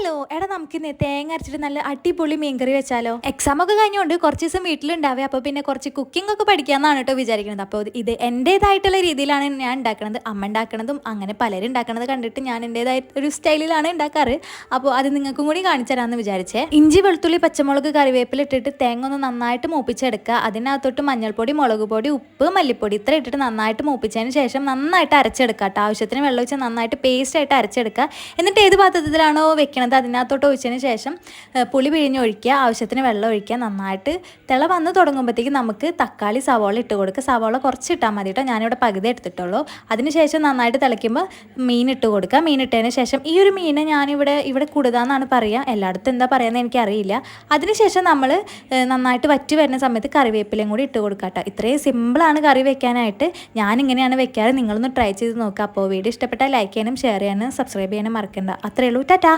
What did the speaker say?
Hello എടാ നമുക്കിന്ന് തേങ്ങ അരച്ചിട്ട് നല്ല അടിപൊളി മീൻകറി വെച്ചാലോ? എക്സാം ഒക്കെ കഴിഞ്ഞുകൊണ്ട് കുറച്ച് ദിവസം വീട്ടിലുണ്ടാവേ. അപ്പോൾ പിന്നെ കുറച്ച് കുക്കിംഗ് ഒക്കെ പഠിക്കാമെന്നാണ് കേട്ടോ വിചാരിക്കുന്നത്. അപ്പോൾ ഇത് എൻ്റേതായിട്ടുള്ള രീതിയിലാണ് ഞാൻ ഉണ്ടാക്കുന്നത്. അമ്മ ഉണ്ടാക്കണതും അങ്ങനെ പലരും ഉണ്ടാക്കണത് കണ്ടിട്ട് ഞാൻ എൻ്റേതായിട്ട് ഒരു സ്റ്റൈലിലാണ് ഉണ്ടാക്കാറ്. അപ്പോൾ അത് നിങ്ങൾക്കും കൂടി കാണിച്ചു തരാമെന്ന് വിചാരിച്ചേ. ഇഞ്ചി വെളുത്തുള്ളി പച്ചമുളക് കറിവേപ്പില ഇട്ടിട്ട് തേങ്ങ ഒന്ന് നന്നായിട്ട് മൂപ്പിച്ചെടുക്കുക. അതിനകത്തോട്ട് മഞ്ഞൾപ്പൊടി മുളക് പൊടി ഉപ്പ് മല്ലിപ്പൊടി ഇത്ര ഇട്ടിട്ട് നന്നായിട്ട് മൂപ്പിച്ചതിന് ശേഷം നന്നായിട്ട് അരച്ചെടുക്കുക കേട്ടോ. ആവശ്യത്തിന് വെള്ളം ഒഴിച്ച് നന്നായിട്ട് പേസ്റ്റായിട്ട് അരച്ചെടുക്കുക. എന്നിട്ട് ഏത് പാത്രത്തിലാണോ വെക്കണത് അതിനകത്തോട്ട് ഒഴിച്ചതിന് ശേഷം പുളി പിഴിഞ്ഞൊഴിക്കുക. ആവശ്യത്തിന് വെള്ളം ഒഴിക്കുക. നന്നായിട്ട് തിള വന്ന് തുടങ്ങുമ്പോഴത്തേക്ക് നമുക്ക് തക്കാളി സവാള ഇട്ട് കൊടുക്കുക. സവാള കുറച്ച് ഇട്ടാൽ മതി കേട്ടോ. ഞാനിവിടെ പകുതി എടുത്തിട്ടുള്ളൂ. അതിനുശേഷം നന്നായിട്ട് തിളയ്ക്കുമ്പോൾ മീൻ ഇട്ട് കൊടുക്കുക. മീൻ ഇട്ടതിന് ശേഷം ഈ ഒരു മീനെ ഇവിടെ കുടുതാന്നാണ് പറയുക. എല്ലായിടത്തും എന്താ പറയുന്നത് എനിക്കറിയില്ല. അതിനുശേഷം നമ്മൾ നന്നായിട്ട് വറ്റി വരുന്ന സമയത്ത് കറിവേപ്പിലയും കൂടി ഇട്ട് കൊടുക്കുക കേട്ടോ. ഇത്രയും സിമ്പിളാണ് കറി വെക്കാനായിട്ട്. ഞാനിങ്ങനെയാണ് വെക്കാറ്. നിങ്ങളൊന്ന് ട്രൈ ചെയ്ത് നോക്കുക. അപ്പോൾ വീഡിയോ ഇഷ്ടപ്പെട്ടാൽ ലൈക്ക് ചെയ്യാനും ഷെയർ ചെയ്യാനും സബ്സ്ക്രൈബ് ചെയ്യാനും മറക്കണ്ട. അത്രയേ ഉള്ളൂ. ടാറ്റാ.